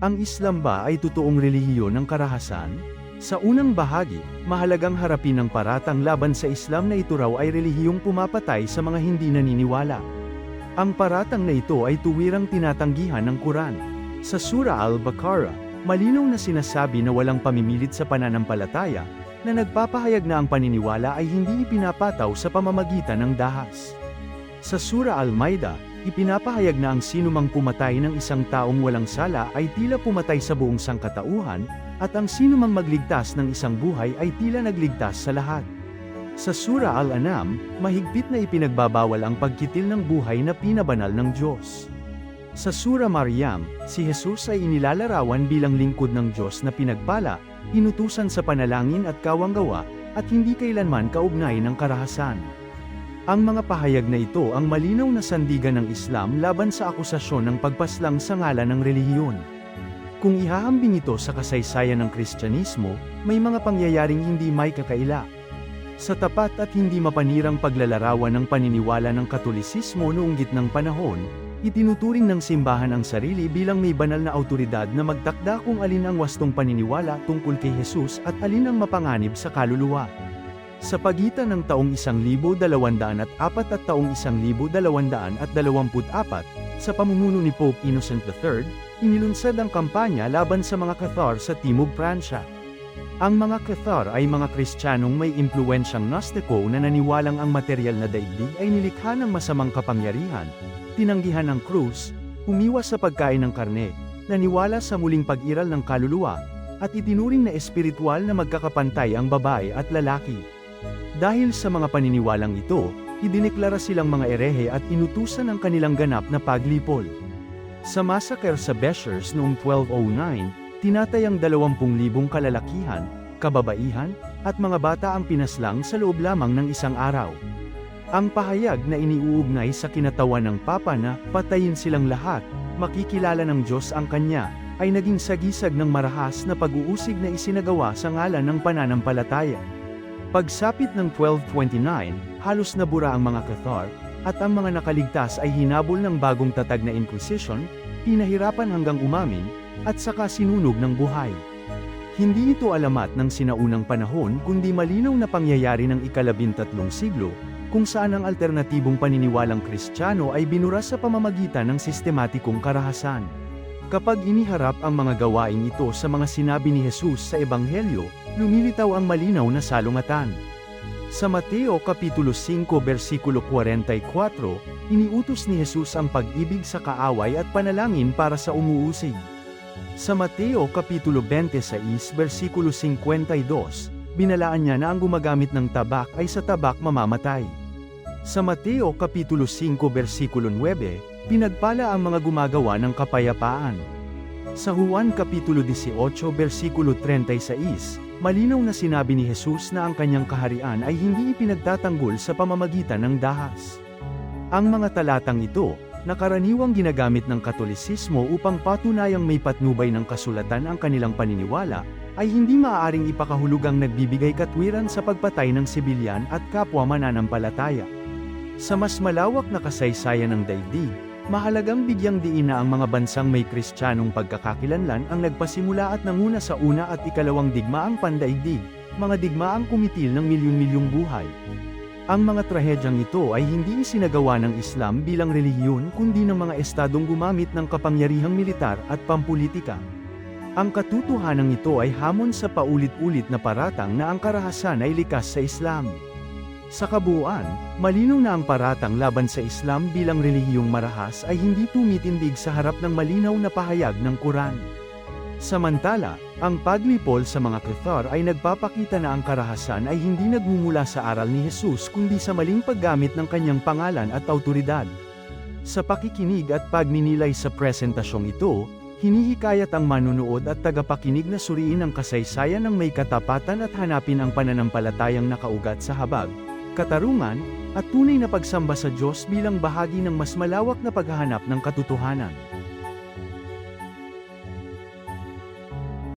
Ang Islam ba ay totoong relihiyon ng karahasan? Sa unang bahagi, mahalagang harapin ng paratang laban sa Islam na ito raw ay relihiyong pumapatay sa mga hindi naniniwala. Ang paratang na ito ay tuwirang tinatanggihan ng Quran. Sa Surah Al-Baqarah, malinaw na sinasabi na walang pamimilit sa pananampalataya, na nagpapahayag na ang paniniwala ay hindi ipinapataw sa pamamagitan ng dahas. Sa Surah Al-Maidah, ipinapahayag na ang sinumang pumatay ng isang taong walang sala ay tila pumatay sa buong sangkatauhan, at ang sinumang magligtas ng isang buhay ay tila nagligtas sa lahat. Sa Surah Al-An'am, mahigpit na ipinagbabawal ang pagkitil ng buhay na pinabanal ng Diyos. Sa Surah Maryam, si Jesus ay inilalarawan bilang lingkod ng Diyos na pinagpala, inutusan sa panalangin at kawanggawa, at hindi kailanman kaugnay ng karahasan. Ang mga pahayag na ito ang malinaw na sandigan ng Islam laban sa akusasyon ng pagpaslang sa ngalan ng relihiyon. Kung ihahambing ito sa kasaysayan ng Kristyanismo, may mga pangyayaring hindi may kakaila. Sa tapat at hindi mapanirang paglalarawan ng paniniwala ng Katolisismo noong gitnang panahon, itinuturing ng simbahan ang sarili bilang may banal na autoridad na magtakda kung alin ang wastong paniniwala tungkol kay Jesus at alin ang mapanganib sa kaluluwa. Sa pagitan ng taong 1204 at taong 1224, sa pamumuno ni Pope Innocent III, inilunsad ang kampanya laban sa mga Cathar sa Timog Pransya. Ang mga Cathar ay mga Kristiyanong may impluwensyang Gnostiko na naniwalang ang materyal na daigdig ay nilikha ng masamang kapangyarihan, tinanggihan ng krus, umiwas sa pagkain ng karne, naniwala sa muling pag-iral ng kaluluwa, at itinuring na espiritual na magkakapantay ang babae at lalaki. Dahil sa mga paniniwalang ito, idineklara silang mga erehe at inutusan ang kanilang ganap na paglipol. Sa massacre sa Béziers noong 1209, tinatayang 20,000 kalalakihan, kababaihan, at mga bata ang pinaslang sa loob lamang ng isang araw. Ang pahayag na iniuugnay sa kinatawan ng Papa na patayin silang lahat, makikilala ng Diyos ang Kanya, ay naging sagisag ng marahas na pag-uusig na isinagawa sa ngalan ng pananampalataya. Pagsapit ng 1229, halos nabura ang mga Cathar, at ang mga nakaligtas ay hinabol ng bagong tatag na Inquisition, pinahirapan hanggang umamin, at saka sinunog ng buhay. Hindi ito alamat ng sinaunang panahon kundi malinaw na pangyayari ng ika-13 siglo, kung saan ang alternatibong paniniwalang Kristiyano ay binura sa pamamagitan ng sistematikong karahasan. Kapag iniharap ang mga gawain ito sa mga sinabi ni Jesus sa Ebanghelyo, lumilitaw ang malinaw na salungatan. Sa Mateo Kapitulo 5 versikulo 44, iniutos ni Jesus ang pag-ibig sa kaaway at panalangin para sa umuusig. Sa Mateo Kapitulo 26 versikulo 52, binalaan niya na ang gumagamit ng tabak ay sa tabak mamamatay. Sa Mateo Kapitulo 5 versikulo 9, pinagpala ang mga gumagawa ng kapayapaan. Sa Juan Kapitulo 18 versikulo 36, malinaw na sinabi ni Jesus na ang kanyang kaharian ay hindi ipinagtatanggol sa pamamagitan ng dahas. Ang mga talatang ito, na karaniwang ginagamit ng Katolisismo upang patunayang may patnubay ng kasulatan ang kanilang paniniwala, ay hindi maaaring ipakahulugang nagbibigay katwiran sa pagpatay ng sibilyan at kapwa mananampalataya. Sa mas malawak na kasaysayan ng daigdig, mahalagang bigyang diin na ang mga bansang may Kristiyanong pagkakakilanlan ang nagpasimula at nanguna sa una at ikalawang digmaang pandaigdig, mga digmaang kumitil ng milyon-milyong buhay. Ang mga trahedyang ito ay hindi isinagawa ng Islam bilang relihiyon kundi ng mga estadong gumamit ng kapangyarihang militar at pampulitika. Ang katotohanan ito ay hamon sa paulit-ulit na paratang na ang karahasan ay likas sa Islam. Sa kabuuan, malinaw na ang paratang laban sa Islam bilang relihiyong marahas ay hindi tumitindig sa harap ng malinaw na pahayag ng Quran. Samantala, ang paglipol sa mga Cathar ay nagpapakita na ang karahasan ay hindi nagmumula sa aral ni Jesus kundi sa maling paggamit ng kanyang pangalan at autoridad. Sa pakikinig at pagninilay sa presentasyong ito, hinihikayat ang manunood at tagapakinig na suriin ang kasaysayan ng may katapatan at hanapin ang pananampalatayang nakaugat sa habag, katarungan, at tunay na pagsamba sa Diyos bilang bahagi ng mas malawak na paghahanap ng katotohanan.